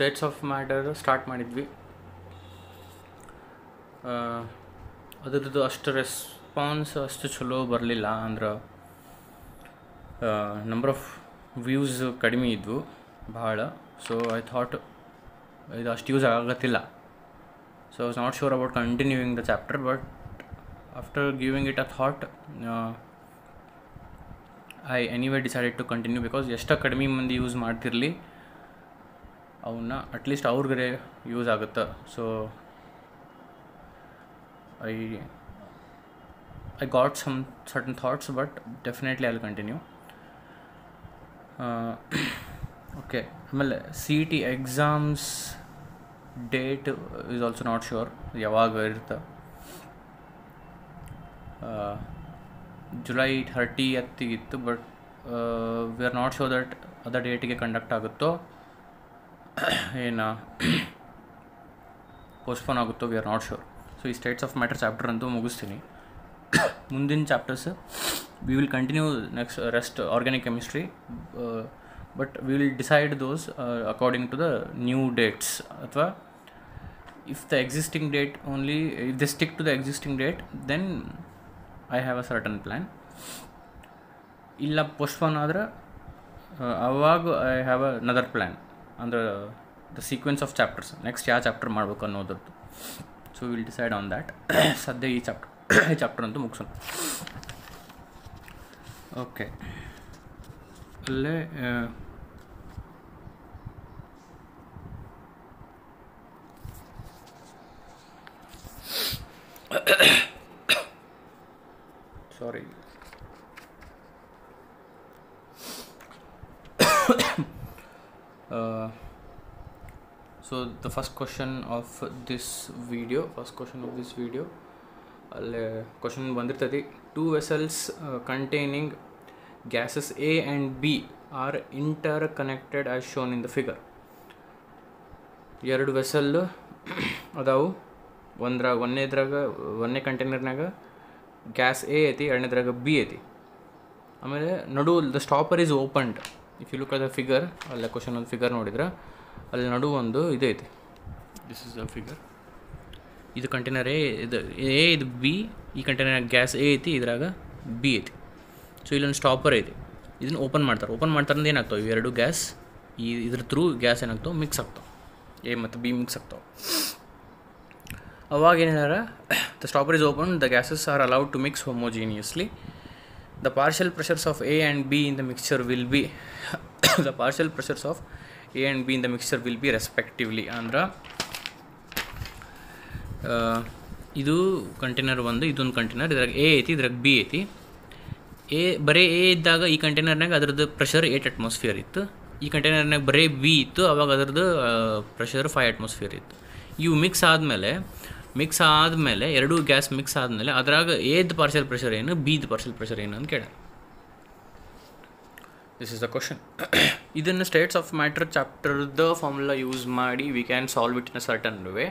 States of matter start ಮಾಡಿದ್ವಿ. ಅದರದ್ದು ಅಷ್ಟು ರೆಸ್ಪಾನ್ಸ್ ಅಷ್ಟು ಚಲೋ ಬರಲಿಲ್ಲ. ಅಂದ್ರೆ ನಂಬರ್ ಆಫ್ ವ್ಯೂಸ್ ಕಡಿಮೆ ಇದ್ವು ಭಾಳ. ಸೊ ಐ ಥಾಟ್ ಇದು ಅಷ್ಟು ಯೂಸ್ ಆಗತ್ತಿಲ್ಲ. So I was not sure about continuing the chapter, but after giving it a thought I anyway decided to continue. Because ಎಷ್ಟೋ ಕಡಿಮೆ ಮಂದಿ ಯೂಸ್ ಮಾಡ್ತಿರಲಿ ಅವನ್ನ ಅಟ್ಲೀಸ್ಟ್ ಅವ್ರಿಗೆ ಯೂಸ್ ಆಗುತ್ತೆ. So I got some certain thoughts, but definitely I'll continue. Okay, ಆಮೇಲೆ CET exams date is also not sure ಯಾವಾಗ ಇರುತ್ತೆ. July 30th ಇತ್ತು, but we are not sure that ಅದ ಡೇಟಿಗೆ ಕಂಡಕ್ಟ್ ಆಗುತ್ತೋ ಏನು ಪೋಸ್ಟ್ಪೋನ್ ಆಗುತ್ತೋ, we are not sure. So ಈ ಸ್ಟೇಟ್ಸ್ ಆಫ್ ಮ್ಯಾಟರ್ ಚಾಪ್ಟರ್ ಅಂತೂ ಮುಗಿಸ್ತೀನಿ. ಮುಂದಿನ chapters we will continue next rest organic chemistry, but we will decide those according to the new dates. ಅಥವಾ if the existing date only, if they stick to the existing date, then I have a certain plan. ಇಲ್ಲ postpone ಆದ್ರೆ ಅವಾಗ I have another plan. ಅಂದ್ರೆ the sequence of chapters next ಯಾವ chapter ಮಾಡಬೇಕು ಅನ್ನೋದ್ರದ್ದು. So will decide on that. ಸದ್ಯ ಈ chapter ಅಂತೂ ಮುಗಿಸೋಣ. ಓಕೆ, ಅಲ್ಲೇ sorry, so the first question of this video ಅಲ್ಲೇ ಕ್ವಶನ್ ಬಂದಿರ್ತದೆ. 2 vessels containing gases A and B are interconnected as shown in the figure. 2 vessel ಅದಾವು. ಒಂದನೇ ಕಂಟೈನರ್ನಾಗ ಗ್ಯಾಸ್ ಎ ಐತಿ, ಎರಡನೇದ್ರಾಗ ಬಿ ಐತಿ. ಆಮೇಲೆ ನಡು the stopper is opened. If you look at the figure, ಅಲ್ಲೇ question ಒಂದು ಫಿಗರ್ ನೋಡಿದ್ರೆ ಅಲ್ಲಿ ನಡು ಒಂದು ಇದೈತಿ. This is the figure. ಇದು ಕಂಟೈನರ್ ಎ, ಇದು ಬಿ. ಈ ಕಂಟೈನರ್ ಗ್ಯಾಸ್ ಎ ಐತಿ, ಇದ್ರಾಗ ಬಿ ಐತಿ. ಸೊ ಇಲ್ಲೊಂದು ಸ್ಟಾಪರ್ ಐತಿ. ಇದನ್ನು ಓಪನ್ ಮಾಡ್ತಾರೆ ಅಂದ್ರೆ ಏನಾಗ್ತಾವೆ, ಇವೆರಡು ಗ್ಯಾಸ್ ಇದ್ರ ಥ್ರೂ ಗ್ಯಾಸ್ ಏನಾಗ್ತಾವೆ, ಮಿಕ್ಸ್ ಆಗ್ತಾವೆ. ಎ ಮತ್ತು ಬಿ ಮಿಕ್ಸ್ ಆಗ್ತಾವೆ. ಅವಾಗ ಏನು ಹೇಳ್ಯಾರ, the stopper is open, the gases are allowed to mix homogeneously. The partial pressures of A and B in the mixture will be respectively. ಅಂದ್ರೆ ಇದು ಕಂಟೈನರ್ ಒಂದು, ಇದೊಂದು ಕಂಟೈನರ್, ಇದ್ರಾಗ ಎ ಐತಿ, ಇದ್ರಾಗ ಬಿ ಐತಿ. ಬರೀ ಎ ಇದ್ದಾಗ ಈ ಕಂಟೈನರ್ನಾಗ ಅದ್ರದ್ದು ಪ್ರೆಷರ್ 8 atmosphere ಇತ್ತು. ಈ ಕಂಟೈನರ್ನಾಗ ಬರೀ ಬಿ ಇತ್ತು, ಅವಾಗ ಅದರದ್ದು ಪ್ರೆಷರ್ 5 atmosphere ಇತ್ತು. ಇವು ಮಿಕ್ಸ್ ಆದಮೇಲೆ ಎರಡೂ ಗ್ಯಾಸ್ ಮಿಕ್ಸ್ ಆದಮೇಲೆ ಅದ್ರಾಗ ಎದ್ ಪಾರ್ಷಿಯಲ್ ಪ್ರೆಷರ್ ಏನು, ಬಿದು ಪಾರ್ಷಿಯಲ್ ಪ್ರೆಷರ್ ಏನು ಅಂತ ಕೇಳ. This is the question. ಇದನ್ನು ಸ್ಟೇಟ್ಸ್ ಆಫ್ ಮ್ಯಾಟರ್ ಚಾಪ್ಟರ್ದ ಫಾರ್ಮುಲಾ ಯೂಸ್ ಮಾಡಿ we can solve it in a certain way.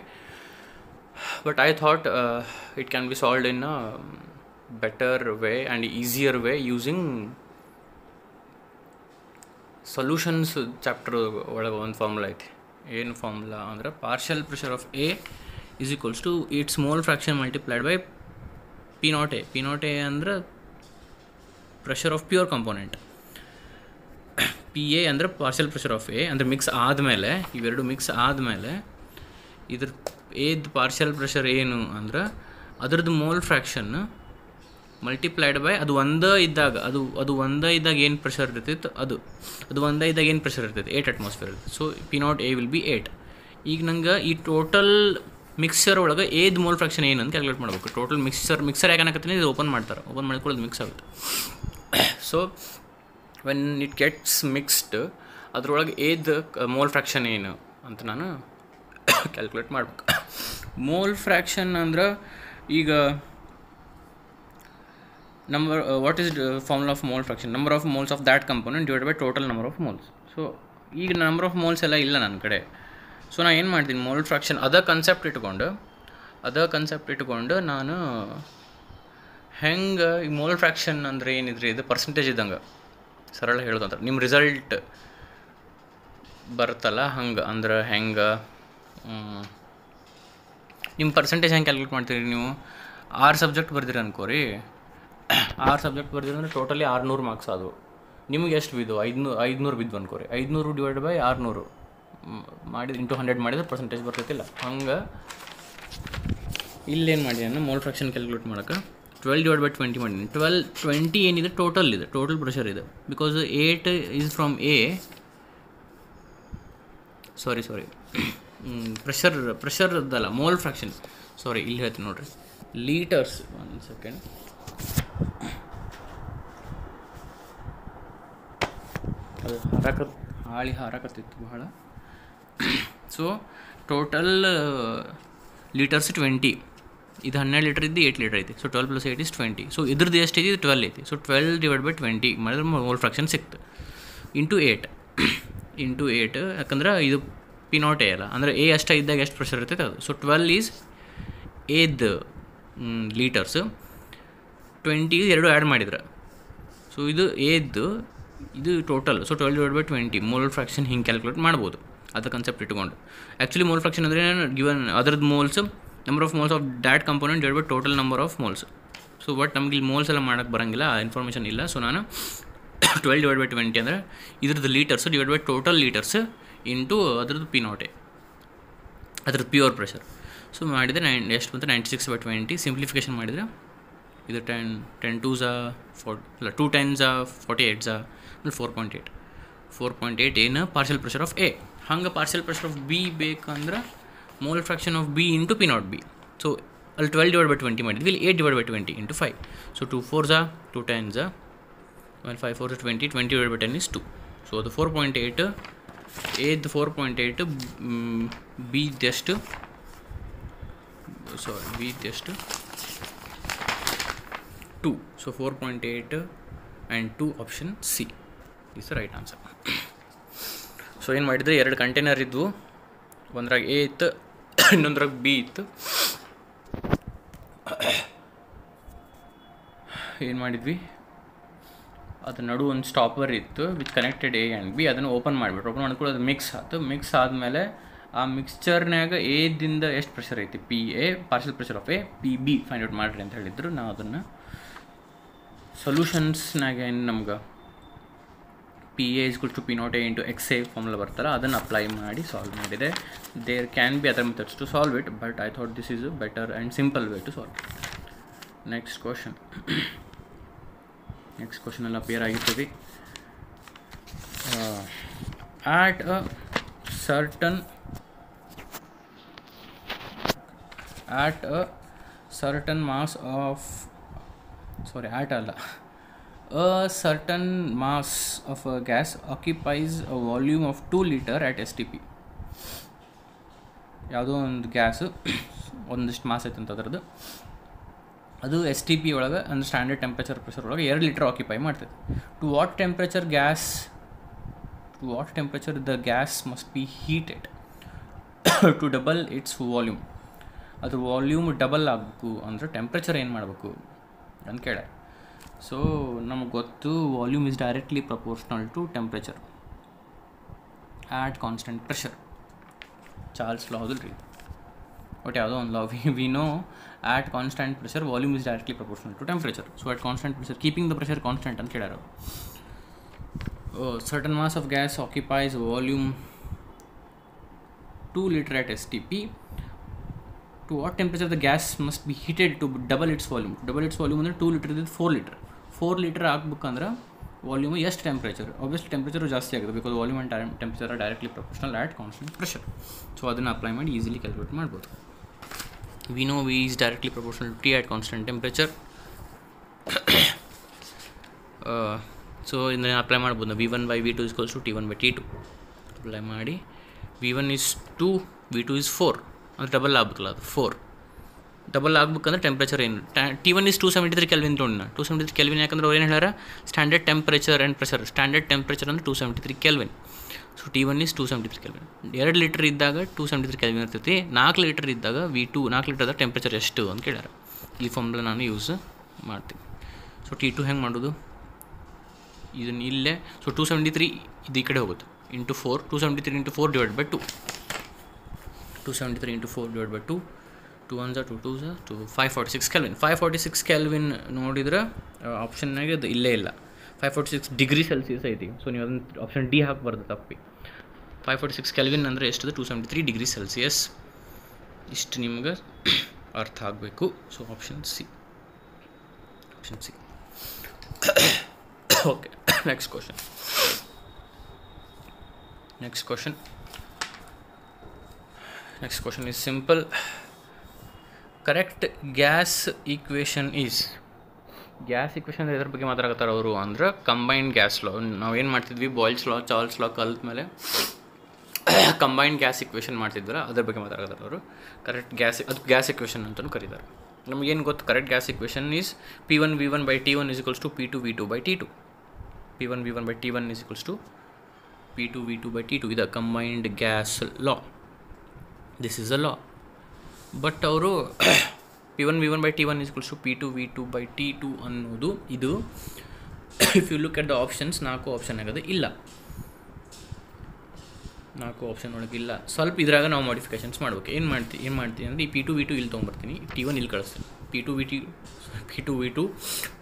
But I thought it can be solved in a better way and easier way using solutions chapter ಒಳಗೆ ಒಂದು formula ಐತಿ. ಏನು formula ಅಂದ್ರೆ partial pressure of A is equals to its mole fraction multiplied by P0A. P0A ಅಂದ್ರೆ pressure of pure component. PA ಅಂದರೆ partial pressure of A, ಅಂದರೆ mix ಆದಮೇಲೆ, ಇವೆರಡು ಮಿಕ್ಸ್ ಆದಮೇಲೆ ಇದ್ರ ಏದ್ ಪಾರ್ಷಿಯಲ್ ಪ್ರೆಷರ್ ಏನು ಅಂದ್ರೆ ಅದ್ರದ್ದು ಮೋಲ್ ಫ್ರ್ಯಾಕ್ಷನ್ ಮಲ್ಟಿಪ್ಲೈಡ್ ಬೈ ಅದು ಒಂದೇ ಇದ್ದಾಗ ಏನು ಪ್ರೆಷರ್ ಇರ್ತಿತ್ತು, ಅದು ಒಂದೇ ಇದ್ದಾಗ ಏನು ಪ್ರೆಷರ್ ಇರ್ತೈತೆ, 8 atmosphere ಇರ್ತೈತೆ. So P0A will be 8. ಈಗ ನಂಗೆ ಈ ಟೋಟಲ್ ಮಿಕ್ಸರ್ ಒಳಗೆ ಏದ್ ಮೋಲ್ ಫ್ರ್ಯಾಕ್ಷನ್ ಏನು ಅಂತ ಕ್ಯಾಲ್ಕುಲೇಟ್ ಮಾಡಬೇಕು. ಟೋಟಲ್ ಮಿಕ್ಸರ್ ಯಾಕೆ ಅನ್ನಕತ್ತೀನಿ, ಇದು ಓಪನ್ ಮಾಡ್ಕೊಳ್ಳೋದು ಮಿಕ್ಸ್ ಆಗುತ್ತೆ. So when it gets mixed, ಅದ್ರೊಳಗೆ ಏದ್ ಮೋಲ್ ಫ್ರ್ಯಾಕ್ಷನ್ ಏನು ಅಂತ ನಾನು ಕ್ಯಾಲ್ಕುಲೇಟ್ ಮಾಡ್ಬೇಕು. ಮೋಲ್ ಫ್ರ್ಯಾಕ್ಷನ್ ಅಂದ್ರೆ ಈಗ what is formula of mole fraction, number of moles of that component divide by total number of moles. So ಈಗ ನಂಬರ್ ಆಫ್ ಮೋಲ್ಸ್ ಎಲ್ಲ ಇಲ್ಲ ನನ್ನ ಕಡೆ. ಸೊ ನಾನು ಏನು ಮಾಡ್ತೀನಿ, ಮೋಲ್ ಫ್ರ್ಯಾಕ್ಷನ್ ಅದ ಕನ್ಸೆಪ್ಟ್ ಇಟ್ಕೊಂಡು ನಾನು ಹೆಂಗೆ ಈ ಮೋಲ್ ಫ್ರ್ಯಾಕ್ಷನ್ ಅಂದರೆ ಏನಿದ್ರಿ, ಇದು ಪರ್ಸೆಂಟೇಜ್ ಇದ್ದಂಗೆ ಸರಳ ಹೇಳೋದಂದ್ರೆ ನಿಮ್ಮ ರಿಸಲ್ಟ್ ಬರುತ್ತಲ್ಲ ಹಂಗೆ ಅಂದ್ರೆ ಹೆಂಗೆ ನಿಮ್ಮ ಪರ್ಸೆಂಟೇಜ್ ಹೆಂಗೆ ಕ್ಯಾಲ್ಕುಲೇಟ್ ಮಾಡ್ತೀರಿ ನೀವು? 6 ಸಬ್ಜೆಕ್ಟ್ ಬರ್ದಿರಿ ಅನ್ಕೋರಿ, 6 ಸಬ್ಜೆಕ್ಟ್ ಬರ್ದಿರಿ ಅಂದರೆ ಟೋಟಲಿ 600 ಮಾರ್ಕ್ಸ್ ಅದು. ನಿಮಗೆ ಎಷ್ಟು ಬಿದ್ದು? 500 ಬಿದ್ದು ಅನ್ಕೋರಿ. 500 ಡಿವೈಡ್ ಬೈ 600 ಮಾಡಿದ್ರೆ ಇಂಟು 100 ಮಾಡಿದ್ರೆ ಪರ್ಸೆಂಟೇಜ್ ಬರ್ತೈತಿಲ್ಲ. ಹಂಗೆ ಇಲ್ಲೇನು ಮಾಡಿ ನಾನು ಮೋಲ್ ಫ್ರಾಕ್ಷನ್ ಕ್ಯಾಲ್ಕುಲೇಟ್ ಮಾಡೋಕೆ 12 ಡಿವೈಡ್ ಬೈ 20 ಮಾಡೀನಿ. 20 ಏನಿದೆ ಟೋಟಲ್ ಇದೆ, ಟೋಟಲ್ ಪ್ರೆಷರ್ ಇದೆ. Because 8 is from A, sorry pressure ಅದಲ್ಲ, ಮೋಲ್ ಫ್ರಾಕ್ಷನ್. ಸಾರಿ, ಇಲ್ಲಿ ಹೇಳ್ತೀನಿ ನೋಡಿರಿ, ಲೀಟರ್ಸ್. 1 ಸೆಕೆಂಡ್. ಅದು ಹಾರಾಕತ್ತಿತ್ತು ಬಹಳ. So total litres 20. ಇದು 12 ಲೀಟರ್ ಇದ್ದು 8 ಲೀಟರ್ ಐತಿ. ಸೊ 12 + 8 = 20. ಸೊ ಇದ್ರದ್ದು ಎಷ್ಟು ಐತಿ? 12 ಐತಿ. ಸೊ 12 ಡಿವೈಡ್ ಬೈ 20 ಮಾಡಿದ್ರೆ ಮೋಲ್ ಫ್ರಾಕ್ಷನ್ ಸಿಕ್ತು. ಇಂಟು 8 ಯಾಕಂದ್ರೆ ಇದು P0 ಅಲ್ಲ, ಅಂದರೆ ಎ ಅಷ್ಟೇ ಇದ್ದಾಗ ಎಷ್ಟು ಪ್ರೆಷರ್ ಇರ್ತೈತೆ ಅದು. ಸೊ 12 ಈಸ್ ಏದ್ ಲೀಟರ್ಸ್, 20 2 ಆ್ಯಡ್ ಮಾಡಿದ್ರೆ. ಸೊ ಇದು ಏದ್ದು, ಇದು total. So 12 divide by 20 mole fraction ಹಿಂಗೆ ಕ್ಯಾಲ್ಕುಲೇಟ್ ಮಾಡ್ಬೋದು. ಅದು ಕನ್ಸೆಪ್ಟ್ ಇಟ್ಕೊಂಡು. ಆ್ಯಕ್ಚುಲಿ ಮೋಲ್ ಫ್ರಾಕ್ಷನ್ ಅಂದರೆ ಗಿವನ್ ಅದರದ್ದು moles, number of moles of that component divide by total number of moles. So but ನಮ್ಗೆ ಇಲ್ಲಿ ಮೋಲ್ಸ್ ಎಲ್ಲ ಮಾಡೋಕ್ಕೆ ಬರೋಂಗಿಲ್ಲ, ಆ ಇನ್ಫಾರ್ಮೇಷನ್ ಇಲ್ಲ. ಸೊ ನಾನು 12 ಡಿವೈಡ್ ಬೈ 20 ಅಂದರೆ ಇದ್ರದ್ದು litres divide by total litres into ಅದ್ರದ್ದು P0 ಅದ್ರದ್ದು ಪ್ಯೂರ್ ಪ್ರೆಷರ್. ಸೊ ಮಾಡಿದರೆ ಎಷ್ಟು ಬಂತು? 96/20. ಸಿಂಪ್ಲಿಫಿಕೇಷನ್ ಮಾಡಿದರೆ ಇದು 10 2s 2 10s 48s 4.8. 4.8 ಏನು ಪಾರ್ಷಿಯಲ್ ಪ್ರೆಷರ್ ಆಫ್ ಎ. ಹಂಗೆ ಪಾರ್ಷಿಯಲ್ ಪ್ರೆಷರ್ ಆಫ್ ಬಿ ಬೇಕಂದ್ರೆ mole fraction of B into P0B. So ಅಲ್ಲಿ 12 ಡಿವೈಡ್ ಬೈ 20 ಮಾಡಿದ್ವಿ, ಇಲ್ಲಿ 8 divide by 20 into 5. So 2 4s 2 10s 5 4s 20. 20 divide by 10 is 2. So ಅದು 4.8. ಏದ್ 4.8, B ಎಷ್ಟು? ಸಾರಿ, B ಎಷ್ಟು? 2. So 4.8 and 2 option C is the right answer. So ಏನು ಮಾಡಿದರೆ 2 container ಇದ್ವು, ಒಂದ್ರಾಗ ಎ ಇತ್ತು, ಇನ್ನೊಂದ್ರಾಗ ಬಿ ಇತ್ತು. ಏನು ಮಾಡಿದ್ವಿ, ಅದು ನಡು ಒಂದು ಸ್ಟಾಪರ್ ಇತ್ತು which connected A and B. ಅದನ್ನು ಓಪನ್ ಮಾಡಿಬಿಟ್ರು. ಓಪನ್ ಮಾಡ್ಕೊಂಡು ಅದು ಮಿಕ್ಸ್ ಆಯ್ತು. ಮಿಕ್ಸ್ ಆದಮೇಲೆ ಆ ಮಿಕ್ಸ್ಚರ್ನಾಗ ಎದಿಂದ ಎಷ್ಟು ಪ್ರೆಷರ್ ಐತಿ? PA partial pressure of A, PB find out ಮಾಡಿರಿ ಅಂತ ಹೇಳಿದ್ರು. ನಾವು ಅದನ್ನು ಸೊಲ್ಯೂಷನ್ಸ್ನಾಗ ಏನು ನಮ್ಗೆ PA = P0A into XA formula ಬರ್ತಲ್ಲ, ಅದನ್ನು ಅಪ್ಲೈ ಮಾಡಿ ಸಾಲ್ವ್ ಮಾಡಿದೆ. There can be other methods to solve it, but I thought this is a better and simple way to solve it. Next question ಎಲ್ಲ ಅಪಿಯರ್ ಆಗಿರ್ತದೆ. At a certain mass of a certain mass of a gas occupies a volume of 2 liter at STP. ಯಾವುದೋ ಒಂದು gas ಒಂದಿಷ್ಟು mass ಐತೆ ಅಂತ ಅದರದ್ದು, ಅದು STP ಒಳಗೆ ಅಂದರೆ ಸ್ಟ್ಯಾಂಡರ್ಡ್ ಪ್ರೆಷರ್ ಒಳಗೆ 2 ಲೀಟರ್ ಆಕ್ಯುಪೈ ಮಾಡ್ತದೆ. To what temperature the gas must be heated to double its volume. ಅದ್ರ ವಾಲ್ಯೂಮ್ ಡಬಲ್ ಆಗಬೇಕು ಅಂದರೆ ಟೆಂಪ್ರೇಚರ್ ಏನು ಮಾಡಬೇಕು ಅಂತ ಕೇಳ. ಸೊ ನಮಗೆ ಗೊತ್ತು, volume is directly proportional to temperature at constant pressure. Charles law ಹೌದಿಲ್ಲ ರೀ, ಬಟ್ ಯಾವುದೋ ಒಂದು law. We know at constant pressure volume is directly proportional to temperature. So at constant pressure, keeping the pressure constant ಅಂತ ಕೇಳಾರ. Certain mass of gas occupies volume 2 liter at STP. To what temperature the gas must be heated to double its volume? Double its volume ಅಂದರೆ 2 litre ಇದ್ದು 4 litre. 4 litre ಆಗ್ಬೇಕಂದ್ರೆ volume ಎಷ್ಟು temperature? Obviously temperature ಜಾಸ್ತಿ ಆಗುತ್ತೆ, because volume and temperature are directly proportional at constant pressure. So ಅದನ್ನು apply ಮಾಡಿ easily calculate ಮಾಡ್ಬೋದು. We know V is directly proportional to T at constant temperature. So ಇದನ್ನು apply ಮಾಡ್ಬೋದು. V1 by V2 is equals to T1 by T2 apply ಮಾಡಿ. V1 is 2, V2 is 4, ಅದು double ಆಗಬೇಕಲ್ಲ, ಅದು 4 double ಆಗ್ಬೇಕಂದ್ರೆ temperature ಏನು? T1 is 273 kelvin ತೊಗೊಂಡು 273 kelvin. ಯಾಕಂದ್ರೆ ಅವ್ರು ಏನು ಹೇಳ್ಯಾರ, standard temperature and pressure. Standard temperature ಅಂದರೆ 273 kelvin. So T1 is 273 kelvin. 2 litre ಇದ್ದಾಗ 273 ಕೆಲ್ವಿನ್ ಇರ್ತೈತಿ. 4 ಲೀಟರ್ ಇದ್ದಾಗ V2 4 ಲೀಟರ್ದಾಗ ಟೆಂಪ್ರೇಚರ್ ಎಷ್ಟು ಅಂತ ಕೇಳ್ಯಾರ. ಈ ಫಾರ್ಮುಲಾ ನಾನು ಯೂಸ್ ಮಾಡ್ತೀನಿ. ಸೊ T2 ಹೆಂಗೆ ಮಾಡೋದು? ಇದನ್ನು ಇಲ್ಲೇ. ಸೊ 273 ಇದು ಈ ಕಡೆ ಹೋಗುತ್ತೆ, into 4, 273 into 4 divided by 2. 273 into 4 divided by 2. 2 1s are 2 2s are 2. 546 Kelvin. 546 Kelvin ನೋಡಿದ್ರೆ ಆಪ್ಷನ್ನಾಗೆ ಅದು ಇಲ್ಲೇ ಇಲ್ಲ. 546 ಡಿಗ್ರಿ ಸೆಲ್ಸಿಯಸ್ ಐತಿ. ಸೊ ನೀವು ಅದನ್ನು ಆಪ್ಷನ್ ಡಿ ಹಾಕಬಾರ್ದು, ತಪ್ಪಿ. 546 ಕೆಲ್ವಿನ್ ಅಂದರೆ ಎಷ್ಟದು? 273 ಡಿಗ್ರಿ ಸೆಲ್ಸಿಯಸ್. ಇಷ್ಟು ನಿಮ್ಗೆ ಅರ್ಥ ಆಗಬೇಕು. So option C. Okay, next question is simple. Correct gas equation is. Gas equation ಎದ್ರ ಬಗ್ಗೆ ಮಾತಾಡಕತ್ತಾರೆ ಅವರು ಅಂದ್ರೆ ಕಂಬೈನ್ಡ್ ಗ್ಯಾಸ್ ಲಾ. ನಾವೇನು ಮಾಡ್ತಿದ್ವಿ, ಬಾಯ್ಲ್ಸ್ ಲಾ, ಚಾರ್ಲ್ಸ್ ಲಾ ಕಲ್ತ ಮೇಲೆ ಕಂಬೈನ್ಡ್ ಗ್ಯಾಸ್ ಈಕ್ವೇಷನ್ ಮಾಡ್ತಿದ್ವಲ್ಲ, ಅದ್ರ ಬಗ್ಗೆ ಮಾತಾಡಕತ್ತಾರೆ ಅವರು. ಕರೆಕ್ಟ್ ಗ್ಯಾಸ್ ಈಕ್ವೇಷನ್ ಅಂತಲೂ ಕರೀತಾರೆ. ನಮಗೇನು ಗೊತ್ತು? Correct gas equation is P1 V1 by T1 is equals to P2 V2 by T2. P1 V1 by T1 is equals to P2 V2 by T2. ಇದು combined gas law. This is a law. But ಅವರು P1 V1 by T1 is equals to P2 V2 by T2 ಅನ್ನೋದು ಇದು if you look at the options 4 option ಆಗೋದು ಇಲ್ಲ. 4 option ಒಳಗೆ ಇಲ್ಲ. ಸ್ವಲ್ಪ ಇದ್ರಾಗ ನಾವು ಮಾಡಿಫಿಕೇಷನ್ಸ್ ಮಾಡ್ಬೇಕು. ಏನು ಮಾಡ್ತೀನಿ ಅಂದರೆ ಈ P2 V2 ಇಲ್ಲಿ ತೊಗೊಂಬರ್ತೀನಿ, T1 ಇಲ್ಲಿ ಕಳಿಸ್ತೀನಿ. P2 V2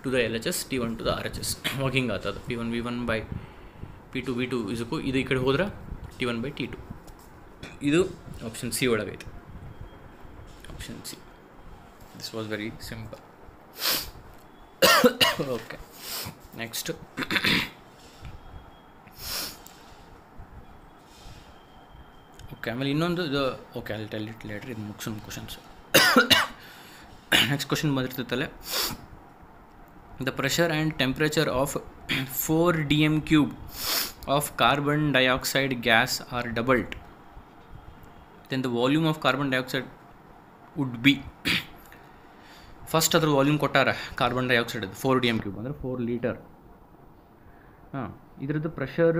to the LHS, T1 to the RHS. ಅವಾಗ ಹಿಂಗೆ ಆಗ್ತದೆ. P1 V1 by P2 V2 ಇದಕ್ಕೂ ಇದು ಈ ಕಡೆ ಹೋದ್ರೆ T1 by T2. ಇದು ಆಪ್ಷನ್ ಸಿ ಒಳಗೈತೆ. Option C. This was very simple. Okay, next. Okay, ಆಮೇಲೆ ಇನ್ನೊಂದು okay, I will tell it later. ಇದು ಮುಗಿಸೋಣ ಕ್ವಶನ್ಸ್. ನೆಕ್ಸ್ಟ್ ಕ್ವಶನ್ ಬಂದಿರ್ತೈತಲ್ಲ. The pressure and temperature of 4 dm³ of carbon dioxide gas are doubled, then the volume of carbon dioxide would be. First ಅದ್ರ volume ಕೊಟ್ಟಾರ carbon dioxide 4 dm³ ಅಂದರೆ 4 litre. ಇದ್ರದ್ದು pressure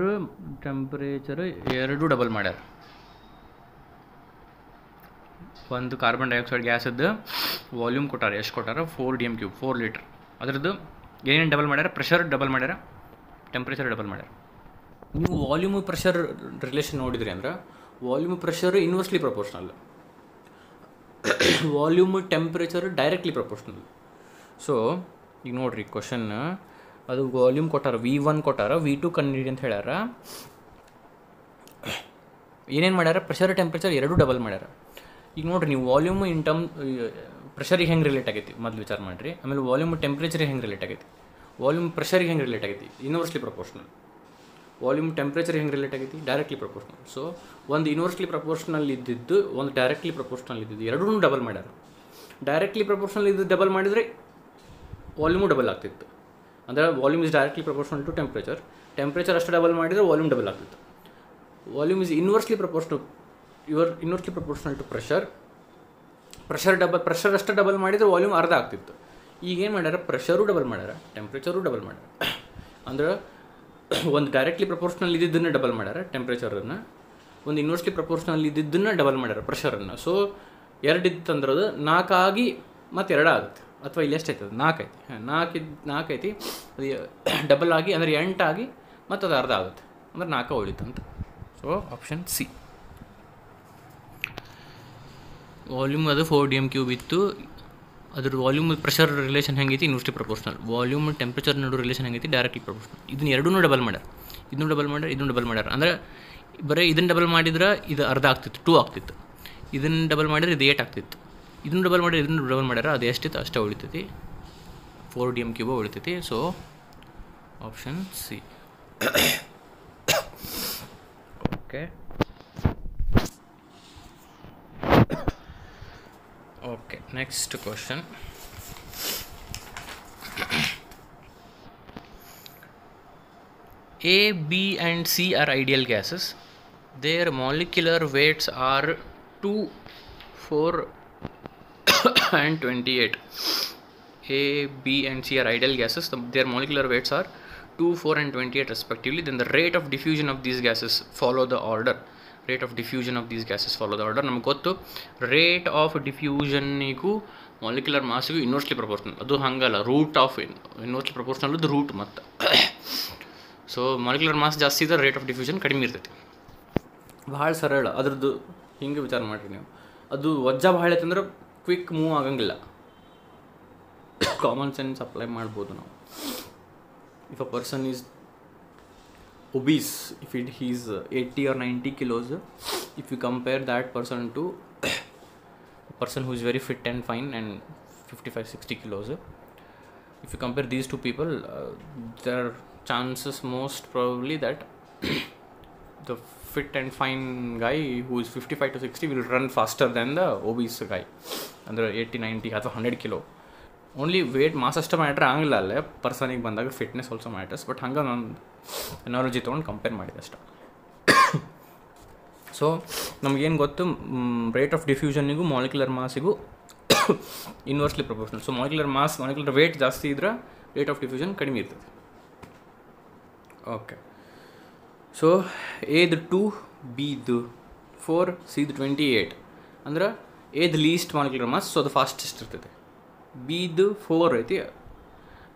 temperature ಎರಡೂ double ಮಾಡ್ಯಾರ. ಒಂದು carbon dioxide ಗ್ಯಾಸದ್ದು volume ಕೊಟ್ಟಾರ. ಎಷ್ಟು ಕೊಟ್ಟಾರ? 4 dm³, 4 ಲೀಟರ್. ಅದರದ್ದು ಏನೇನು ಡಬಲ್ ಮಾಡ್ಯಾರ? ಪ್ರೆಷರ್ ಡಬಲ್ ಮಾಡ್ಯಾರ, ಟೆಂಪ್ರೇಚರ್ ಡಬಲ್ ಮಾಡ್ಯಾರ. ನೀವು ವಾಲ್ಯೂಮ್ ಪ್ರೆಷರ್ ರಿಲೇಷನ್ ನೋಡಿದ್ರಿ ಅಂದ್ರೆ volume pressure inversely proportional, volume temperature directly proportional. So ಈಗ ನೋಡಿರಿ ಕ್ವಶನ್, ಅದು ವಾಲ್ಯೂಮ್ ಕೊಟ್ಟಾರ, V1 ಕೊಟ್ಟಾರ, V2 ಕಂಡಿಡಿ ಅಂತ ಹೇಳ್ಯಾರ. ಏನೇನು ಮಾಡ್ಯಾರ? ಪ್ರೆಷರ್ ಟೆಂಪ್ರೇಚರ್ ಎರಡೂ ಡಬಲ್ ಮಾಡ್ಯಾರ. ಈಗ ನೋಡಿರಿ ನೀವು ವಾಲ್ಯೂಮ್ ಇನ್ ಟರ್ಮ್ ಪ್ರೆಷರಿಗೆ ಹೆಂಗೆ ರಿಲೇಟ್ ಆಗೈತಿ ಮೊದಲು ವಿಚಾರ ಮಾಡಿರಿ. ಆಮೇಲೆ ವಾಲ್ಯೂಮ್ ಟೆಂಪ್ರೇಚರಿಗೆ ಹೆಂಗೆ ರಿಲೇಟ್ ಆಗೈತಿ, ವಾಲ್ಯೂಮ್ ಪ್ರೆಷರಿಗೆ ಹೆಂಗೆ ರಿಲೇಟ್ ಆಗೈತಿ? Inversely proportional. ವಾಲ್ಯೂಮ್ ಟೆಂಪ್ರೇಚರ್ ಹೆಂಗೆ ರಿಲೇಟ್ ಆಗೈತಿ? Directly proportional. ಸೊ ಒಂದು ಇನ್ವರ್ಸ್ಲಿ ಪ್ರಪೋರ್ಷನಲ್ ಇದ್ದಿದ್ದು, ಒಂದು ಡೈರೆಕ್ಟ್ಲಿ ಪ್ರಪೋರ್ಷನಲ್ ಇದ್ದಿದ್ದು, ಎರಡೂ ಡಬಲ್ ಮಾಡ್ಯಾರ. ಡೈರೆಕ್ಟ್ಲಿ ಪ್ರಪೋರ್ಷನಲ್ ಇದ್ದು ಡಬಲ್ ಮಾಡಿದರೆ ವಾಲ್ಯೂಮು ಡಬಲ್ ಆಗ್ತಿತ್ತು. ಅಂದರೆ volume is directly proportional to temperature. Temperature ಅಷ್ಟು ಡಬಲ್ ಮಾಡಿದರೆ ವಾಲ್ಯೂಮ್ ಡಬಲ್ ಆಗ್ತಿತ್ತು. Volume is inversely proportional to pressure. Pressure ಅಷ್ಟು ಡಬಲ್ ಮಾಡಿದರೆ ವಾಲ್ಯೂಮ್ ಅರ್ಧ ಆಗ್ತಿತ್ತು. ಈಗೇನು ಮಾಡ್ಯಾರ? ಪ್ರೆಷರು ಡಬಲ್ ಮಾಡ್ಯಾರ, ಟೆಂಪ್ರೇಚರು ಡಬಲ್ ಮಾಡ್ಯಾರ. ಅಂದ್ರೆ ಒಂದು ಡೈರೆಕ್ಟ್ಲಿ ಪ್ರಪೋರ್ಷನಲ್ ಇದ್ದಿದ್ದನ್ನು ಡಬಲ್ ಮಾಡ್ಯಾರ ಟೆಂಪ್ರೇಚರನ್ನು, ಒಂದು ಇನ್ವರ್ಸ್ಲಿ ಪ್ರಪೋರ್ಷನಲ್ ಇದ್ದಿದ್ದನ್ನು ಡಬಲ್ ಮಾಡ್ಯಾರ ಪ್ರೆಷರನ್ನು. ಸೊ 2 ಇತ್ತು ಅಂದ್ರೆ ಅದು 4 ಆಗಿ ಮತ್ತು 2 ಆಗುತ್ತೆ. ಅಥವಾ ಇಲ್ಲಿ ಎಷ್ಟು ಆಯ್ತದೆ? 4 ಐತಿ. 4 ಐತಿ, ಅದು ಡಬಲ್ ಆಗಿ ಅಂದರೆ 8 ಆಗಿ ಮತ್ತು ಅದು ಅರ್ಧ ಆಗುತ್ತೆ, ಅಂದ್ರೆ 4 ಉಳಿತು ಅಂತ. So option C. ವಾಲ್ಯೂಮ್ ಅದು 4 dm³ ಇತ್ತು. ಅದ್ರ ವಾಲ್ಯೂಮ್ ಪ್ರೆಷರ್ ರಿಲೇಷನ್ ಹೆಂಗೈತಿ? Inversely proportional. ವಾಲ್ಯೂಮ್ ಟೆಂಪ್ರೇಚರ್ ನಡು ರಿಲೇಷನ್ ಹೆಂಗೈತಿ? Directly proportional. ಇದನ್ನ ಎರಡೂ ಡಬಲ್ ಮಾಡ್ಯಾರ. ಇದನ್ನು ಡಬಲ್ ಮಾಡ್ಯಾರ. ಅಂದರೆ ಬರೀ ಇದನ್ನು ಡಬಲ್ ಮಾಡಿದ್ರೆ ಇದು ಅರ್ಧ ಆಗ್ತಿತ್ತು, 2 ಆಗ್ತಿತ್ತು. ಇದನ್ನು ಡಬಲ್ ಮಾಡಿದ್ರೆ ಇದು 8 ಆಗ್ತಿತ್ತು. ಇದನ್ನು ಡಬಲ್ ಮಾಡಿದ್ರೆ ಇದನ್ನು ಡಬಲ್ ಮಾಡ್ಯಾರ, ಅದು ಎಷ್ಟಿತ್ತು ಅಷ್ಟೇ ಉಳಿತೈತಿ, 4 dm³ ಉಳಿತೈತಿ. So option C. Okay, next question. A, B and C are ideal gases. Their molecular weights are 2, 4 and 28. A, B and C are ideal gases. Their molecular weights are 2, 4 and 28 respectively. Then the rate of diffusion of these gases follow the order. ನಮಗೆ ಗೊತ್ತು rate of ಡಿಫ್ಯೂಷನ್ನಿಗೂ molecular ಮಾಸಿಗೂ inversely proportional. ಅದು ಹಂಗಲ್ಲ, root of inversely proportional root ಮತ್ತು. So so molecular mass ಜಾಸ್ತಿ ಇದ್ದರೆ rate of diffusion ಕಡಿಮೆ ಇರ್ತೈತಿ. ಭಾಳ ಸರಳ ಅದ್ರದ್ದು. ಹಿಂಗೆ ವಿಚಾರ ಮಾಡಿರಿ ನೀವು. ಅದು ವಜ್ಜ ಭಾಳ ಐತಂದ್ರೆ ಕ್ವಿಕ್ ಮೂವ್ ಆಗಂಗಿಲ್ಲ. ಕಾಮನ್ ಸೆನ್ಸ್ ಅಪ್ಲೈ ಮಾಡ್ಬೋದು ನಾವು. If a person is obese, if he's 80 or 90 kilos, if you compare that person to a person who is very fit and fine and 55-60 kilos, if you compare these two people, there are chances most probably that the fit and fine guy who is 55 to 60 will run faster than the obese guy under 80, 90 ಅಥವಾ 100 kilo. Only wait mass ಅಷ್ಟು matter ಆಗಲಿಲ್ಲ ಅಲ್ಲೇ, ಪರ್ಸನಿಗೆ ಬಂದಾಗ fitness also matters. But ಹಂಗೆ ನಾನು ಎನಾಲಜಿ ತೊಗೊಂಡು compare ಮಾಡಿದೆ ಅಷ್ಟೆ. ಸೊ ನಮಗೇನು ಗೊತ್ತು, ರೇಟ್ ಆಫ್ ಡಿಫ್ಯೂಷನ್ನಿಗೂ ಮಾಲಿಕ್ಯುಲರ್ ಮಾಸಿಗೂ inversely proportional. So molecular weight ಜಾಸ್ತಿ ಇದ್ರೆ ರೇಟ್ ಆಫ್ ಡಿಫ್ಯೂಷನ್ ಕಡಿಮೆ ಇರ್ತದೆ. ಓಕೆ, ಸೊ ಎದು 2, ಬಿದು 4, ಸಿದು 28 ಅಂದ್ರೆ ಎದು ಲೀಸ್ಟ್ ಮಾಲಿಕ್ಯುಲರ್ ಮಾಸ್, ಸೊ ಅದು ಫಾಸ್ಟೆಸ್ಟ್ ಇರ್ತೈತೆ. ಬಿದು 4 ಐತಿ,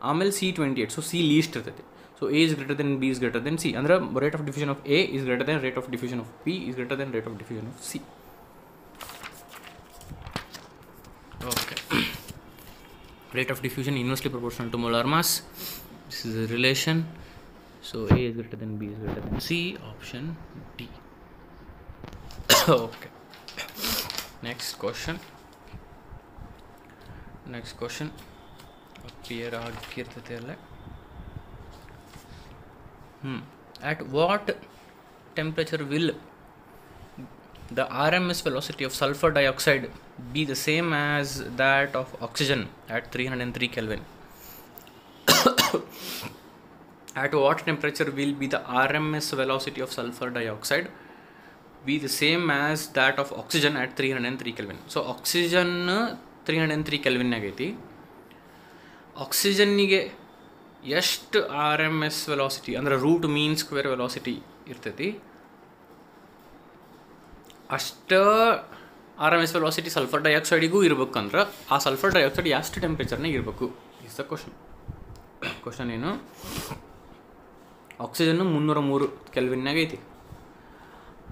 ಆಮೇಲೆ ಸಿ 28, ಸೊ ಸಿ ಲೀಸ್ಟ್ ಇರ್ತೈತಿ. So A is greater than B is greater than C. ಅಂದ್ರೆ rate of diffusion of A is greater than rate of diffusion of B is greater than rate of diffusion of C. Okay, rate of diffusion inversely proportional to molar mass. This is a relation. So A is greater than B is greater than C. Option D. Okay. Next question appear ಆಗಿರ್ತೈತೆ ಅಲ್ಲ. At what temperature will the RMS velocity of sulfur dioxide be the same as that of oxygen at 303 Kelvin? At what temperature will be the RMS velocity of sulfur dioxide be the same as that of oxygen at 303 Kelvin? So oxygen 303 Kelvin ಆಗೈತಿ. ಆಕ್ಸಿಜನ್ನಿಗೆ ಎಷ್ಟು RMS velocity ಅಂದರೆ root mean square velocity ಇರ್ತೈತಿ, ಅಷ್ಟು RMS velocity sulphur ಡೈಆಕ್ಸೈಡಿಗೂ ಇರ್ಬೇಕಂದ್ರೆ ಆ sulphur dioxide ಎಷ್ಟು ಟೆಂಪ್ರೇಚರ್ನಾಗ ಇರಬೇಕು is the question. ಏನು, ಆಕ್ಸಿಜನ್ನು 303 ಕೆಲ್ವಿನ್ನಾಗ ಐತಿ,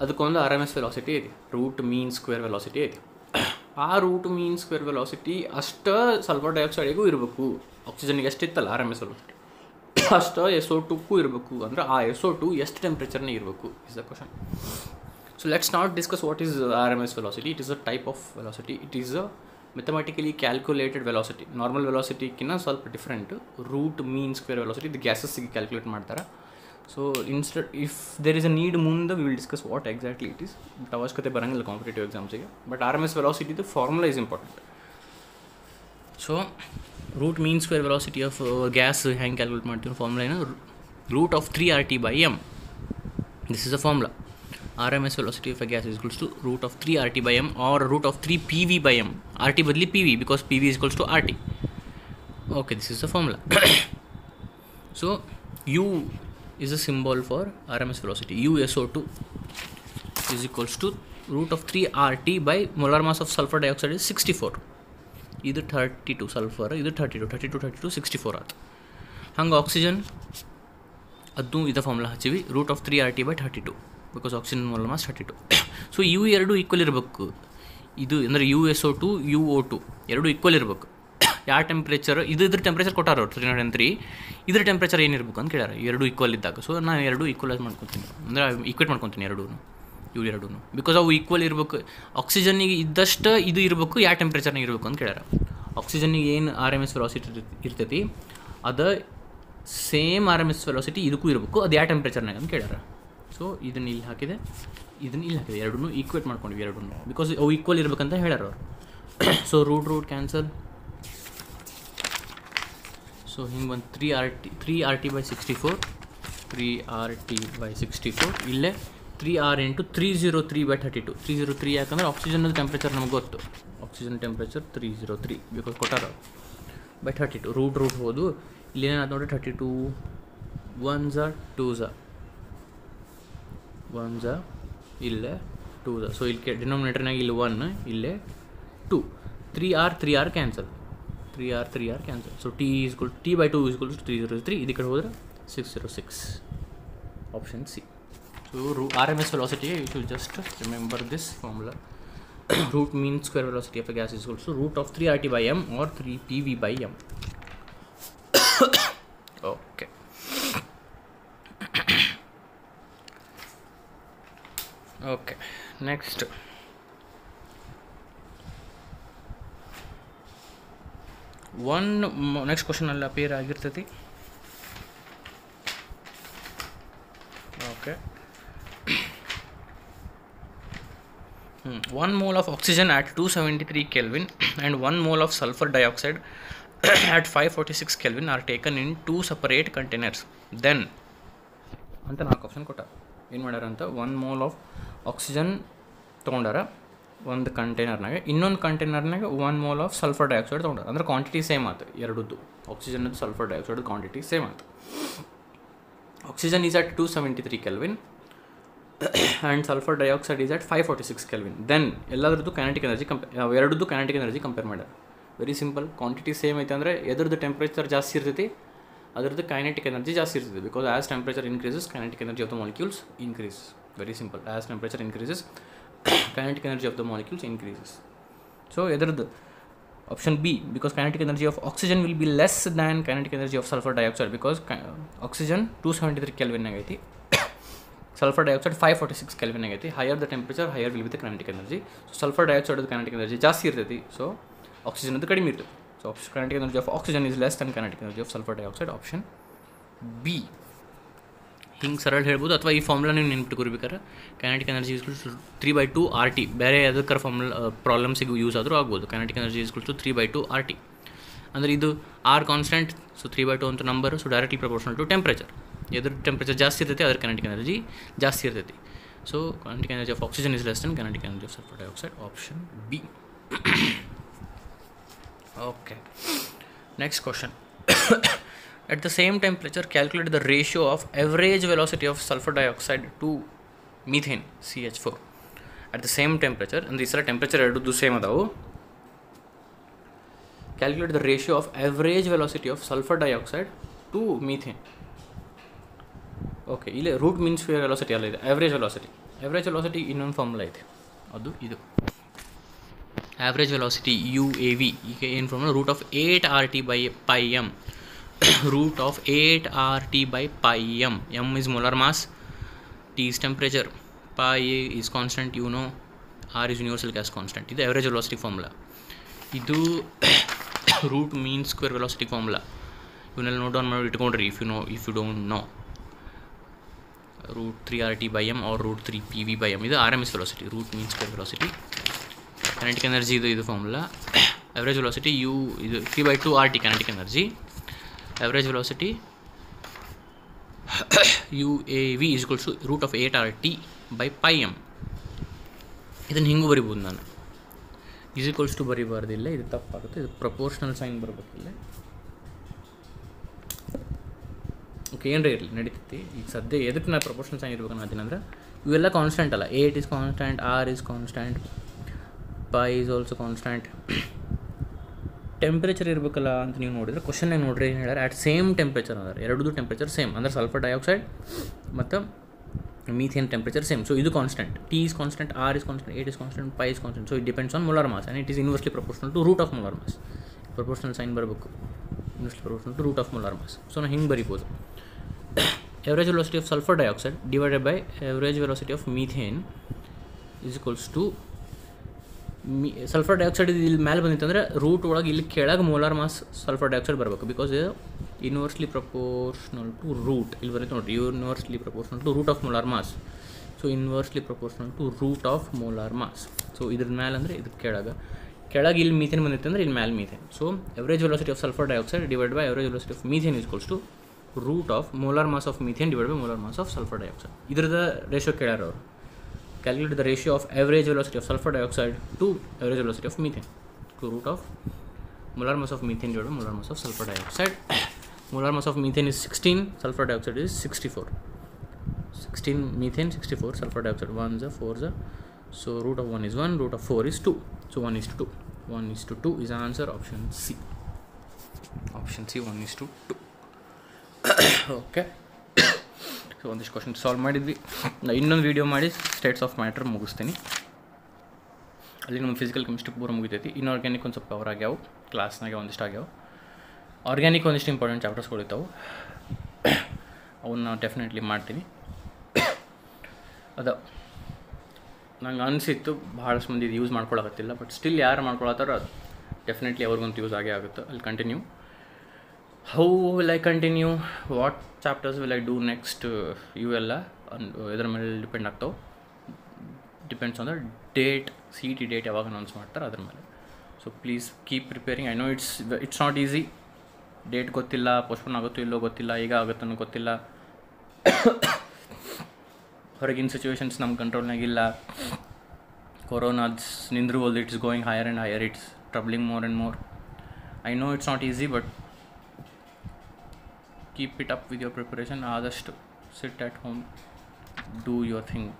ಅದಕ್ಕೊಂದು RMS ವೆಲಾಸಿಟಿ ಐತಿ, ರೂಟ್ ಮೀನ್ ಸ್ಕ್ವೇರ್ ವೆಲಾಸಿಟಿ ಐತಿ. ಆ ರೂಟ್ ಮೀನ್ ಸ್ಕ್ವೇರ್ ವೆಲಾಸಿಟಿ ಅಷ್ಟು ಸಲ್ಫರ್ ಡೈಆಕ್ಸೈಡಿಗೂ ಇರಬೇಕು. ಆಕ್ಸಿಜನ್ಗೆ ಎಷ್ಟಿತ್ತಲ್ಲ RMS ವೆಲಾಸಿಟಿ ಅಷ್ಟು SO2ಕ್ಕೂ ಇರಬೇಕು. ಅಂದರೆ ಆ SO2 ಎಷ್ಟು ಟೆಂಪ್ರೇಚರ್ನೇ ಇರಬೇಕು is the question. So let's not discuss what is RMS velocity. It is a type of velocity. It is a mathematically calculated velocity. Normal ವೆಲಾಸಿಟಿಗಿನ್ನ ಸ್ವಲ್ಪ different. Root mean square velocity ಇದು ಗ್ಯಾಸಸ್ಸಿಗೆ ಕ್ಯಾಲ್ಕುಲೇಟ್ ಮಾಡ್ತಾರೆ. So instead if there is a need ಮುಂದೆ we will discuss what exactly it is. But ಅವಶ್ಯಕತೆ ಬರೋಂಗಿಲ್ಲ competitive ಎಕ್ಸಾಮ್ಸಿಗೆ. But RMS ವೆಲಾಸಿಟಿದು formula is important. So root mean square velocity of gas ಹೆಂಗೆ calculate ಮಾಡ್ತೀವಿ ಫಾರ್ಮುಲಾ ಏನು, root of 3RT/m. This is a formula. RMS velocity of a gas is equals to root of 3RT/m or root of 3PV/m. RT ಬದಲಿ PV because PV is equals to RT. Okay, this is the formula. So U is a symbol for RMS velocity. U SO2 is equals to root of 3RT by molar mass of sulfur dioxide is 64. ಇದು 32 sulphur, ಇದು 32 64 ಆಯ್ತು. ಹಂಗೆ oxygen ಅದು ಇದು formula ಹಚ್ಚಿವಿ, root of 3RT/32 because oxygen molar mass 32. So ಇವು ಎರಡು equal ಇರಬೇಕು. ಇದು ಅಂದರೆ USO2 UO2 ಎರಡು ಈಕ್ವಲ್ ಇರಬೇಕು. ಯಾವ ಟೆಂಪ್ರೇಚರ್ ಇದ್ರ ಟೆಂಪ್ರೇಚರ್ ಕೊಟ್ಟಾರ ಅವ್ರು 303, ಇದ್ರ ಟೆಂಪ್ರೇಚರ್ ಏನಿರ್ಬೇಕು ಅಂತ ಕೇಳ್ಯಾರ. ಎರಡು ಈಕ್ವಲ್ ಇದ್ದಾಗ. ಸೊ ನಾನು ಎರಡು ಈಕ್ವಲೈಸ್ ಮಾಡ್ಕೊತೀನಿ, ಅಂದರೆ ಈಕ್ವೇಟ್ ಮಾಡ್ಕೊತೀನಿ ಇವು ಎರಡೂ ಬಿಕಾಸ್ ಅವು ಈಕ್ವಲ್ ಇರಬೇಕು. ಆಕ್ಸಿಜನ್ನಿಗೆ ಇದ್ದಷ್ಟು ಇದು ಇರಬೇಕು, ಯಾವ ಟೆಂಪ್ರೇಚರ್ನಾಗ ಇರಬೇಕು ಅಂತ ಕೇಳ್ಯಾರ. ಆಕ್ಸಿಜನ್ನಿಗೆ ಏನು RMS ವೆಲಾಸಿಟಿ ಇರ್ತೈತಿ ಅದು ಸೇಮ್ RMS ವೆಲಾಸಿಟಿ ಇದಕ್ಕೂ ಇರಬೇಕು, ಅದು ಯಾವ ಟೆಂಪ್ರೇಚರ್ನಾಗ ಅಂತ ಕೇಳ್ಯಾರ. ಸೊ ಇದನ್ನು ಇಲ್ಲಿ ಹಾಕಿದೆ, ಇದನ್ನು ಇಲ್ಲಿ ಹಾಕಿದೆ, ಎರಡೂ ಈಕ್ವೇಟ್ ಮಾಡ್ಕೊಂಡ್ವಿ ಎರಡೂ ಬಿಕಾಸ್ ಅವು ಈಕ್ವಲ್ ಇರ್ಬೇಕಂತ ಹೇಳ್ಯಾರ ಅವರು. So root cancel. ಸೊ ಹಿಂಗೆ ಬಂದು 3RT/64 3RT/64 ಇಲ್ಲೇ 3R into 303/32. 303 ಯಾಕಂದ್ರೆ ಆಕ್ಸಿಜನ್ ಟೆಂಪ್ರೇಚರ್ ನಮ್ಗೆ ಗೊತ್ತು, ಆಕ್ಸಿಜನ್ ಟೆಂಪ್ರೇಚರ್ 303 ಬಿಕಾಸ್ ಕೊಟ್ಟಾರ /32. ರೂಟ್ ಹೋದು ಇಲ್ಲೇನಾದ್ರು ನೋಡಿ 32 1s 2s 1s ಇಲ್ಲೇ 2s. ಸೊ ಇಲ್ಲಿ ಡಿನಾಮಿನೇಟರ್ನಾಗ ಇಲ್ಲಿ 1 ಇಲ್ಲೇ 2. 3R cancel, 3R cancel. So T/2 = 303. ಇದಕ್ಕೆ ಹೋದ್ರೆ 606. option C. So RMS velocity, you should just remember this formula. Root mean square velocity of a gas is equal to root of 3 RT by m or 3 PV by m. Okay. Okay, next. Next question ಅಲ್ಲಿ appear ಆಗಿರ್ತೈತಿ. Okay. 1 mole of oxygen at 273 Kelvin and 1 mole of sulfur dioxide at 546 Kelvin are taken in 2 separate containers. Then ಅಂತ 4 option ಕೊಟ್ಟ. ಏನು ಮಾಡ್ಯಾರ ಅಂತ 1 mole of oxygen ತೊಗೊಂಡಾರ ಒಂದು ಕಂಟೈನರ್ನಾಗ, ಇನ್ನೊಂದು ಕಂಟೈನರ್ನಾಗ 1 mole of sulfur dioxide ತೊಗೊಂಡಾರ. ಅಂದ್ರೆ ಕ್ವಾಂಟಿಟಿ ಸೇಮ್ ಆಯ್ತು ಎರಡದ್ದು, ಆಕ್ಸಿಜನ್ ಮತ್ತು ಸಲ್ಫರ್ ಡೈಆಕ್ಸೈಡ್ ಕ್ವಾಂಟಿಟಿ ಸೇಮ್ ಆಯ್ತು. Oxygen is at 273 Kelvin and sulfur dioxide is at 546 Kelvin. Then ಎಲ್ಲದರದ್ದು ಕೈನೆಟಿಕ್ ಎನರ್ಜಿ ಎರಡದ್ದು ಕೈನೆಟಿಕ್ ಎನರ್ಜಿ ಕಂಪೇರ್ ಮಾಡ್ಯಾರ. ವೆರಿ ಸಿಂಪಲ್, ಕ್ವಾಂಟಿಟಿ ಸೇಮ್ ಐತೆ ಅಂದರೆ ಎದ್ರದ್ದು temperature ಜಾಸ್ತಿ ಇರ್ತೈತಿ ಅದರದ್ದು ಕೈನೆಟಿಕ್ ಎನರ್ಜಿ ಜಾಸ್ತಿ ಇರ್ತೈತಿ. Because as temperature increases kinetic energy of the molecules increase. Very simple, as temperature increases kinetic energy of the molecules increases. So ಎದ್ರದ್ದು option B, because kinetic energy of oxygen will be less than kinetic energy of sulfur dioxide, because oxygen 273 Kelvin agaithi, sulfur dioxide 546 Kelvin agaithi. Higher the temperature, higher will be the kinetic energy. So sulfur dioxide kinetic energy ಜಾಸ್ತಿ ಇರ್ತೈತಿ, so oxygen ಅದು ಕಡಿಮೆ ಇರ್ತೈತಿ. So kinetic energy of oxygen is less than kinetic energy of sulfur dioxide. Option B. ಹಿಂಗೆ ಸರಳ ಹೇಳ್ಬೋದು, ಅಥವಾ ಈ ಫಾರ್ಮುಲಾ ನೀವು ನೆನ್ಪಿಟ್ಕೊಳ್ಬೇಕಾರೆ kinetic energy is to 3/2 RT. ಬೇರೆ ಯಾವುದಕ್ಕಾರ ಫಾರ್ಮುಲಾ ಪ್ರಾಬ್ಲಮ್ಸಿಗೆ ಯೂಸ್ ಆದರೂ ಆಗ್ಬೋದು. Kinetic energy is to 3/2 RT. ಅಂದರೆ ಇದು R ಕಾನ್ಸ್ಟೆಂಟ್, ಸೊ 3/2 ಅಂತ number, so directly proportional to temperature. ಎದ್ರ ಟೆಂಪ್ರೇಚರ್ ಜಾಸ್ತಿ ಇರ್ತೈತಿ ಅದ್ರ ಕೈನೆಟಿಕ್ ಎನರ್ಜಿ ಜಾಸ್ತಿ ಇರ್ತೈತಿ. So kinetic energy of oxygen is less than kinetic energy of sulphur dioxide. Option B. Okay, next question. At the same temperature, calculate the ratio of average velocity of sulfur dioxide to methane CH4. At the same temperature, and this temperature eradu same adavu. Calculate the ratio of average velocity of sulfur dioxide to methane. Okay, ile root mean square velocity alla ide, average velocity. Average velocity ಇನ್ನೊಂದು formula ಇದೆ, ಅದು ಇದು average velocity UAV. ಈಗ ಏನು formula, root of 8 RT by pi m. Root of 8 RT by pi m. M is molar mass, T is temperature, pi is constant, you know, R is universal gas constant. ಇದು average velocity formula. ಇದು root mean square velocity formula. ಇವನ್ನೆಲ್ಲ note down ಮಾಡಿ ಇಟ್ಕೊಂಡ್ರಿ if you don't know. root 3 RT by m or root 3 PV by m. ಇದು RMS velocity, root mean square velocity. kinetic energy ಇದು formula. average velocity U ಇದು 3/2 RT kinetic energy. Average velocity UAV is equal to root of 8 RT by pi m. ಇದನ್ನು ಹಿಂಗೂ ಬರಿಬೋದು ನಾನು, is equals to ಬರಿಬಾರ್ದಿಲ್ಲ, ಇದು ತಪ್ಪಾಗುತ್ತೆ. ಇದು ಪ್ರಪೋರ್ಷನಲ್ ಸೈನ್ ಬರಬೇಕಿಲ್ಲ. ಓಕೆ, ಏನರೇ ಇರಲಿ ನಡೀತೈತಿ. ಈಗ ಸದ್ಯ ಎದಕ್ಕೆ ನಾನು ಪ್ರಪೋರ್ಷನಲ್ ಸೈನ್ ಇರ್ಬೇಕು ಅನ್ನೋದೇನಂದ್ರೆ ಇವೆಲ್ಲ ಕಾನ್ಸ್ಟೆಂಟ್ ಅಲ್ಲ. 8 is constant, R is constant, pi is also constant. Temperature ಇರಬೇಕಲ್ಲ ಅಂತ ನೀವು ನೋಡಿದ್ರೆ ಕ್ವಶನ್ನಾಗ ನೋಡ್ರಿ ಏನು ಹೇಳ್ಯಾರ, ಅಟ್ ಸೇಮ್ ಟೆಂಪ್ರೇಚರ್ ಅಂದ್ರೆ ಎರಡೂ ಟೆಂಪ್ರೇಚರ್ ಸೇಮ್, ಅಂದರೆ ಸಲ್ಫರ್ ಡೈಆಕ್ಸೈಡ್ ಮತ್ತು ಮೀಥೇನ್ ಟೆಂಪ್ರೇಚರ್ ಸೇಮ್. ಸೊ ಇದು constant, T is constant, R is constant, 8 is constant, pi is constant. So it depends on molar mass and it is inversely proportional to root of molar mass. Proportional sign ಬರಬೇಕು, inversely proportional to root of molar mass. So ನಾವು ಹಿಂಗೆ ಬರಿಬೋದು, average velocity of sulfur dioxide divided by average velocity of methane is equals to sulphur dioxide ಇಲ್ಲಿ ಮೇಲೆ ಬಂದಿತ್ತಂದರೆ root ಒಳಗೆ ಇಲ್ಲಿ ಕೆಳಗೆ ಮೋಲಾರ್ ಮಾಸ್ ಸಲ್ಫರ್ ಡೈಆಕ್ಸೈಡ್ ಬರಬೇಕು. Because inversely proportional to root, ಇಲ್ಲಿ ಬರುತ್ತೆ ನೋಡಿರಿ, inversely proportional to root of molar mass. So inversely proportional to root of molar mass. So ಇದ್ರ ಮೇಲೆ ಅಂದರೆ ಇದ್ರ ಕೆಳಗೆ ಇಲ್ಲಿ ಮೀಥೇನ್ ಬಂದಿತ್ತು ಅಂದರೆ ಇಲ್ಲಿ ಮೇಲೆ methane. So average velocity of sulphur dioxide divide by average velocity of methane is equals to root of molar mass of methane divide by molar mass of sulphur dioxide. ಇದ್ರದ ರೇಷಿಯೋ ಕೇಳ್ಯಾರ ಅವರು. Calculate the ratio of average velocity of sulfur dioxide to average velocity of methane to root of molar mass of methane divided by molar mass of sulfur dioxide. Molar mass of methane is 16, sulfur dioxide is 64. 16 methane, 64 sulfur dioxide. 1 is 4 is. So root of 1 is 1, root of 4 is 2. So 1 is to 2. 1 is to 2 is the answer, option C. Option C, 1 is to 2. Okay. So ಒಂದಿಷ್ಟು question solve ಮಾಡಿದ್ವಿ. ಇನ್ನೊಂದು video ಮಾಡಿ States of matter ಮುಗಿಸ್ತೀನಿ. ಅಲ್ಲಿ ನಮ್ಮ physical chemistry ಪೂರ ಮುಗಿತೈತಿ. Inorganic ಒಂದು ಸ್ವಲ್ಪ ಕವರ್ ಆಗ್ಯಾವು, ಕ್ಲಾಸ್ನಾಗೆ ಒಂದಿಷ್ಟು ಆಗ್ಯಾವು. ಆರ್ಗ್ಯಾನಿಕ್ ಒಂದಿಷ್ಟು ಇಂಪಾರ್ಟೆಂಟ್ ಚಾಪ್ಟರ್ಸ್ಗಳಿರ್ತಾವೆ, ಅವನ್ನ ಡೆಫಿನೆಟ್ಲಿ ಮಾಡ್ತೀನಿ. ಅದು ನಂಗೆ ಅನಿಸಿತ್ತು ಭಾಳಷ್ಟು ಮಂದಿ ಇದು ಯೂಸ್ ಮಾಡ್ಕೊಳಕತ್ತಿಲ್ಲ, ಬಟ್ ಸ್ಟಿಲ್ ಯಾರು ಮಾಡ್ಕೊಳತ್ತಾರೋ ಅದು ಡೆಫಿನೆಟ್ಲಿ ಅವ್ರಿಗಂತೂ ಯೂಸ್ ಆಗೇ ಆಗುತ್ತೆ. ಅಲ್ಲಿ continue. How will I continue, what chapters will I do next, ಇವೆಲ್ಲ ಇದ್ರ ಮೇಲೆ ಡಿಪೆಂಡ್ ಆಗ್ತಾವೆ. Depends on the date, CET date ಯಾವಾಗ ಅನೌನ್ಸ್ ಮಾಡ್ತಾರೆ ಅದ್ರ ಮೇಲೆ. So please keep preparing. I know it's not easy. Date ಗೊತ್ತಿಲ್ಲ, ಪೋಸ್ಟ್ಪೋನ್ ಆಗುತ್ತೋ ಇಲ್ಲೋ ಗೊತ್ತಿಲ್ಲ, ಈಗ ಆಗುತ್ತೋ ಗೊತ್ತಿಲ್ಲ, ಹೊರಗಿನ ಸಿಚುವೇಶನ್ಸ್ ನಮ್ಮ ಕಂಟ್ರೋಲ್ನಾಗಿಲ್ಲ, ಕೊರೋನಾಸ್ ನಿಂದ್ರೂ it's going higher and higher, it's troubling more and more. I know it's not easy, but keep it up with your preparation. ಆದಷ್ಟು sit at home, do your thing.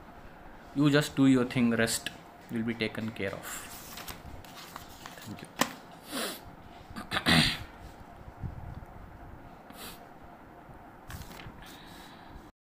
You just do your thing, rest will be taken care of.